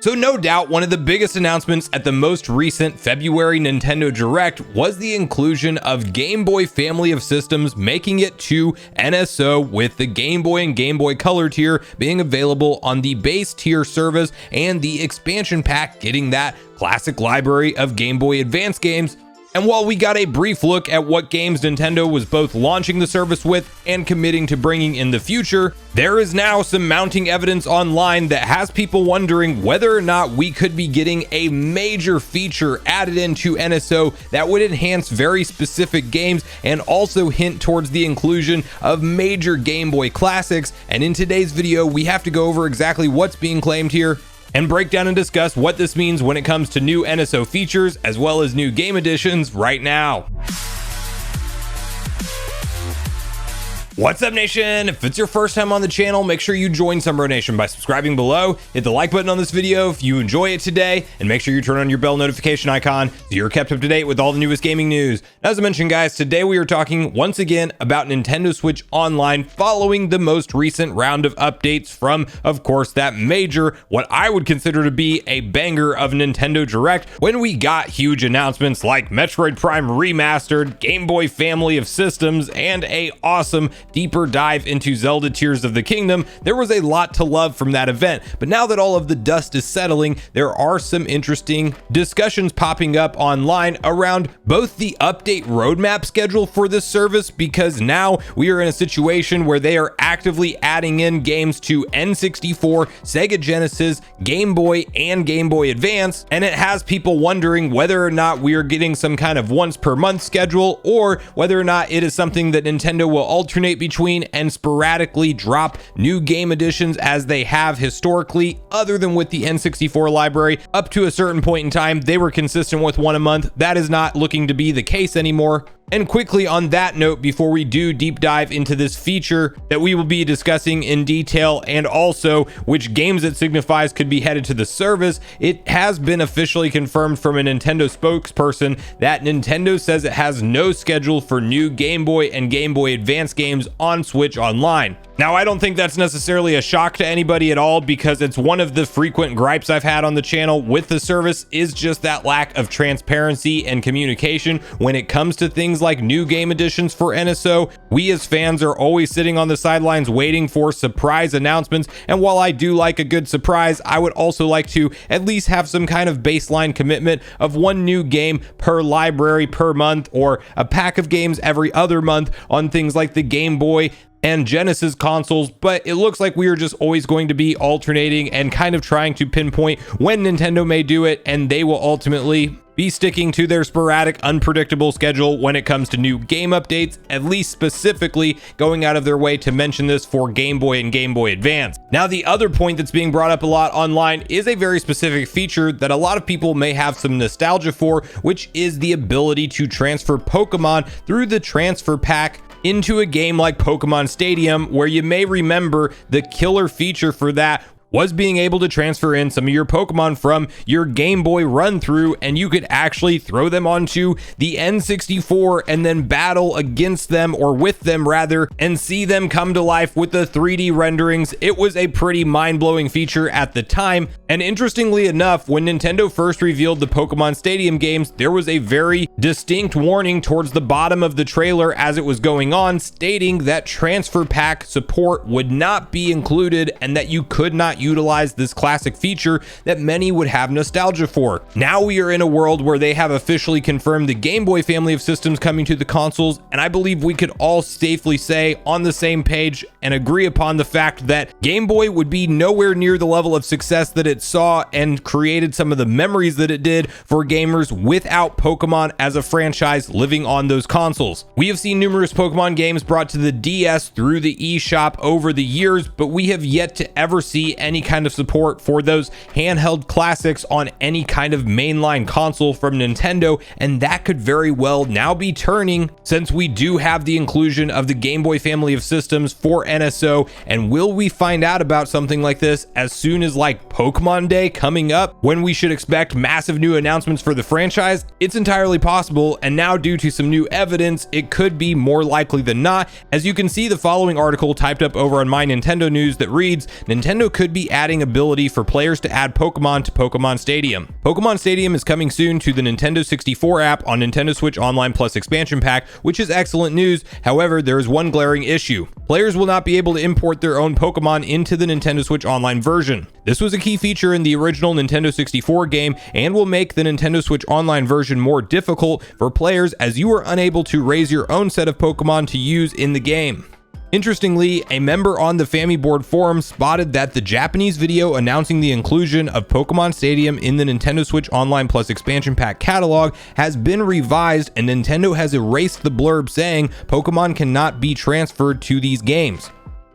So no doubt one of the biggest announcements at the most recent February Nintendo Direct was the inclusion of Game Boy family of systems making it to NSO, with the Game Boy and Game Boy Color tier being available on the base tier service and the expansion pack getting that classic library of Game Boy Advance games. And while we got a brief look at what games Nintendo was both launching the service with and committing to bringing in the future, there is now some mounting evidence online that has people wondering whether or not we could be getting a major feature added into NSO that would enhance very specific games and also hint towards the inclusion of major Game Boy classics. And in today's video, we have to go over exactly what's being claimed here and break down and discuss what this means when it comes to new NSO features as well as new game additions right now. What's up, Nation? If it's your first time on the channel, make sure you join Sunbro Nation by subscribing below, hit the like button on this video if you enjoy it today, and make sure you turn on your bell notification icon so you're kept up to date with all the newest gaming news. As I mentioned, guys, today we are talking once again about Nintendo Switch Online following the most recent round of updates from, of course, that major, what I would consider to be a banger of Nintendo Direct, when we got huge announcements like Metroid Prime Remastered, Game Boy family of systems, and a awesome deeper dive into Zelda Tears of the Kingdom. There was a lot to love from that event, but now that all of the dust is settling, there are some interesting discussions popping up online around both the update roadmap schedule for this service, because now we are in a situation where they are actively adding in games to N64, Sega Genesis, Game Boy, and Game Boy Advance, and it has people wondering whether or not we are getting some kind of once per month schedule, or whether or not it is something that Nintendo will alternate between and sporadically drop new game additions as they have historically, other than with the N64 library. Up to a certain point in time, they were consistent with one a month. That is not looking to be the case anymore. And quickly on that note, before we do deep dive into this feature that we will be discussing in detail, and also which games it signifies could be headed to the service, it has been officially confirmed from a Nintendo spokesperson that Nintendo says it has no schedule for new Game Boy and Game Boy Advance games on Switch Online. Now, I don't think that's necessarily a shock to anybody at all, because it's one of the frequent gripes I've had on the channel with the service is just that lack of transparency and communication when it comes to things like new game additions for NSO. We as fans are always sitting on the sidelines waiting for surprise announcements, and while I do like a good surprise, I would also like to at least have some kind of baseline commitment of one new game per library per month, or a pack of games every other month on things like the Game Boy and Genesis consoles. But it looks like we are just always going to be alternating and kind of trying to pinpoint when Nintendo may do it, and they will ultimately be sticking to their sporadic, unpredictable schedule when it comes to new game updates, at least specifically going out of their way to mention this for Game Boy and Game Boy Advance. Now, the other point that's being brought up a lot online is a very specific feature that a lot of people may have some nostalgia for, which is the ability to transfer Pokemon through the transfer pack into a game like Pokemon Stadium, where you may remember the killer feature for that was being able to transfer in some of your Pokemon from your Game Boy run through, and you could actually throw them onto the N64 and then battle against them, or with them rather, and see them come to life with the 3D renderings. It was a pretty mind-blowing feature at the time, and interestingly enough, when Nintendo first revealed the Pokemon Stadium games, there was a very distinct warning towards the bottom of the trailer as it was going on, stating that transfer pack support would not be included and that you could not utilize this classic feature that many would have nostalgia for. Now we are in a world where they have officially confirmed the Game Boy family of systems coming to the consoles, and I believe we could all safely say on the same page and agree upon the fact that Game Boy would be nowhere near the level of success that it saw and created some of the memories that it did for gamers without Pokemon as a franchise living on those consoles. We have seen numerous Pokemon games brought to the DS through the eShop over the years, but we have yet to ever see any kind of support for those handheld classics on any kind of mainline console from Nintendo, and that could very well now be turning, since we do have the inclusion of the Game Boy family of systems for NSO. And will we find out about something like this as soon as like Pokemon Day coming up, when we should expect massive new announcements for the franchise? It's entirely possible, and now due to some new evidence, it could be more likely than not. As you can see, the following article typed up over on My Nintendo News that reads, Nintendo could be be adding ability for players to add Pokemon to Pokemon Stadium. Pokemon Stadium is coming soon to the Nintendo 64 app on Nintendo Switch Online Plus expansion pack, which is excellent news. However, there is one glaring issue. Players will not be able to import their own Pokemon into the Nintendo Switch Online version. This was a key feature in the original Nintendo 64 game and will make the Nintendo Switch Online version more difficult for players, as you are unable to raise your own set of Pokemon to use in the game. Interestingly, a member on the FamiBoard forum spotted that the Japanese video announcing the inclusion of Pokemon Stadium in the Nintendo Switch Online Plus expansion pack catalog has been revised, and Nintendo has erased the blurb saying Pokemon cannot be transferred to these games.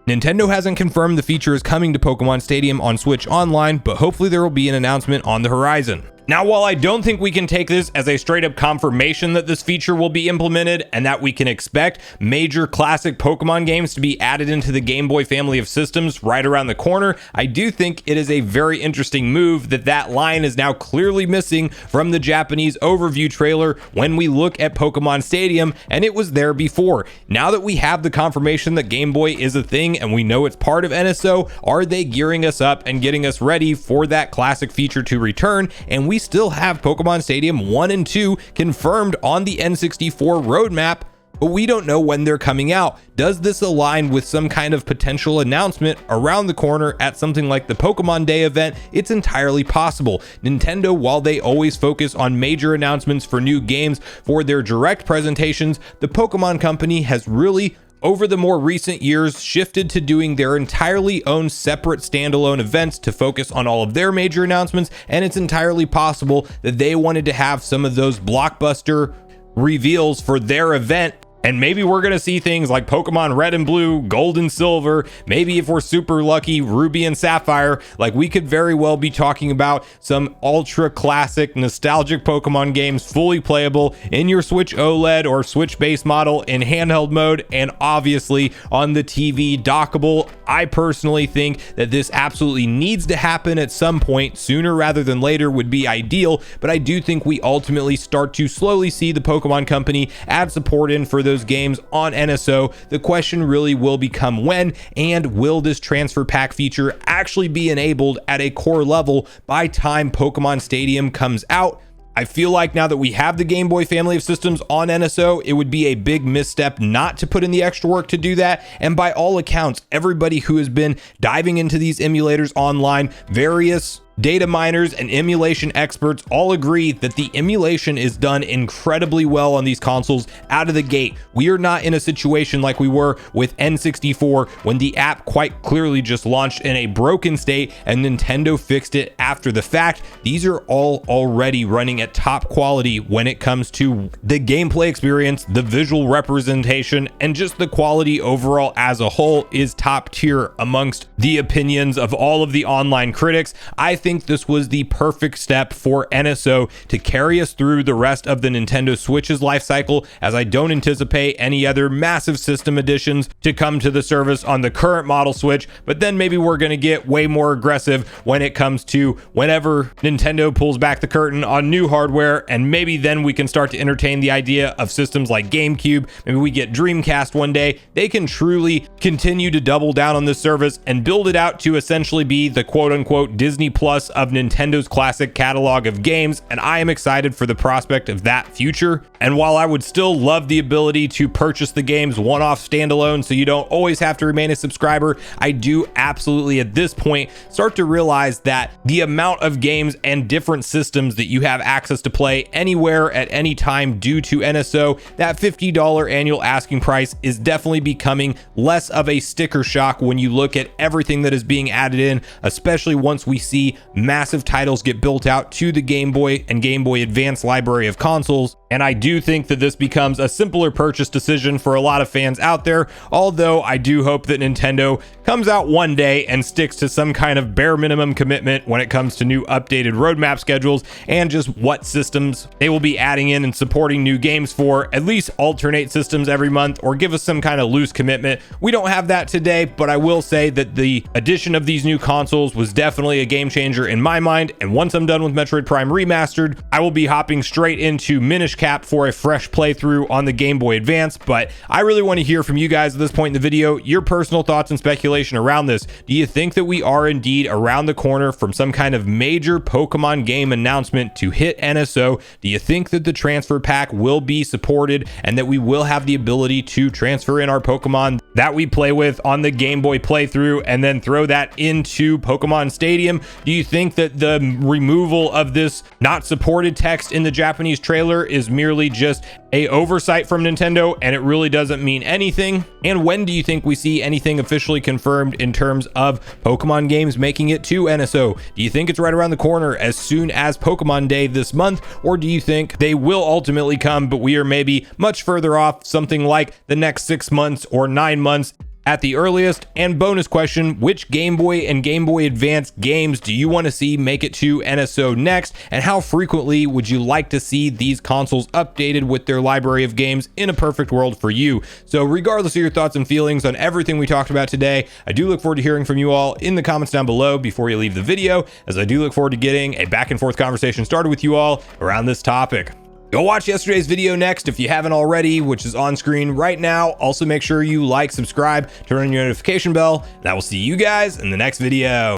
Nintendo hasn't confirmed the feature is coming to Pokemon Stadium on Switch Online, but hopefully there will be an announcement on the horizon. Now, while I don't think we can take this as a straight up confirmation that this feature will be implemented and that we can expect major classic Pokemon games to be added into the Game Boy family of systems right around the corner, I do think it is a very interesting move that line is now clearly missing from the Japanese overview trailer when we look at Pokemon Stadium, and it was there before. Now that we have the confirmation that Game Boy is a thing and we know it's part of NSO, are they gearing us up and getting us ready for that classic feature to return? And we still have Pokemon Stadium 1 and 2 confirmed on the N64 roadmap, but we don't know when they're coming out. Does this align with some kind of potential announcement around the corner at something like the Pokemon Day event? It's entirely possible. Nintendo, while they always focus on major announcements for new games for their direct presentations, the Pokemon Company has really, over the more recent years, shifted to doing their entirely own separate standalone events to focus on all of their major announcements, and it's entirely possible that they wanted to have some of those blockbuster reveals for their event. And maybe we're going to see things like Pokemon Red and Blue, Gold and Silver, maybe if we're super lucky, Ruby and Sapphire. Like, we could very well be talking about some ultra classic nostalgic Pokemon games fully playable in your Switch OLED or Switch base model in handheld mode, and obviously on the TV dockable. I personally think that this absolutely needs to happen at some point. Sooner rather than later would be ideal, but I do think we ultimately start to slowly see the Pokemon Company add support in for those games on NSO. The question really will become when, and will this transfer pack feature actually be enabled at a core level by time Pokemon Stadium comes out? I feel like now that we have the Game Boy family of systems on NSO, it would be a big misstep not to put in the extra work to do that. And by all accounts, everybody who has been diving into these emulators online, various data miners and emulation experts all agree that the emulation is done incredibly well on these consoles out of the gate. We are not in a situation like we were with N64 when the app quite clearly just launched in a broken state and Nintendo fixed it after the fact. These are all already running at top quality when it comes to the gameplay experience, the visual representation, and just the quality overall as a whole is top tier amongst the opinions of all of the online critics. I think this was the perfect step for NSO to carry us through the rest of the Nintendo Switch's life cycle, as I don't anticipate any other massive system additions to come to the service on the current model Switch. But then maybe we're going to get way more aggressive when it comes to whenever Nintendo pulls back the curtain on new hardware, and maybe then we can start to entertain the idea of systems like GameCube. Maybe we get Dreamcast one day. They can truly continue to double down on this service and build it out to essentially be the quote-unquote Disney Plus of Nintendo's classic catalog of games, and I am excited for the prospect of that future. And while I would still love the ability to purchase the games one-off standalone so you don't always have to remain a subscriber, I do absolutely at this point start to realize that the amount of games and different systems that you have access to play anywhere at any time due to NSO, that $50 annual asking price is definitely becoming less of a sticker shock when you look at everything that is being added in, especially once we see massive titles get built out to the Game Boy and Game Boy Advance library of consoles. And I do think that this becomes a simpler purchase decision for a lot of fans out there, although I do hope that Nintendo comes out one day and sticks to some kind of bare minimum commitment when it comes to new updated roadmap schedules and just what systems they will be adding in and supporting new games for. At least alternate systems every month or give us some kind of loose commitment. We don't have that today, but I will say that the addition of these new consoles was definitely a game changer in my mind. And once I'm done with Metroid Prime Remastered, I will be hopping straight into Minish cap for a fresh playthrough on the Game Boy Advance, but I really want to hear from you guys at this point in the video, your personal thoughts and speculation around this. Do you think that we are indeed around the corner from some kind of major Pokemon game announcement to hit NSO? Do you think that the transfer pack will be supported and that we will have the ability to transfer in our Pokemon that we play with on the Game Boy playthrough and then throw that into Pokemon Stadium? Do you think that the removal of this not supported text in the Japanese trailer is merely just a oversight from Nintendo and it really doesn't mean anything? And when do you think we see anything officially confirmed in terms of Pokemon games making it to NSO? Do you think it's right around the corner as soon as Pokemon Day this month, or do you think they will ultimately come, but we are maybe much further off, something like the next 6 months or 9 months at the earliest? And bonus question, which Game Boy and Game Boy Advance games do you want to see make it to NSO next, and how frequently would you like to see these consoles updated with their library of games in a perfect world for you? So regardless of your thoughts and feelings on everything we talked about today, I do look forward to hearing from you all in the comments down below before you leave the video, as I do look forward to getting a back and forth conversation started with you all around this topic. Go watch yesterday's video next if you haven't already, which is on screen right now. Also make sure you like, subscribe, turn on your notification bell, and I will see you guys in the next video.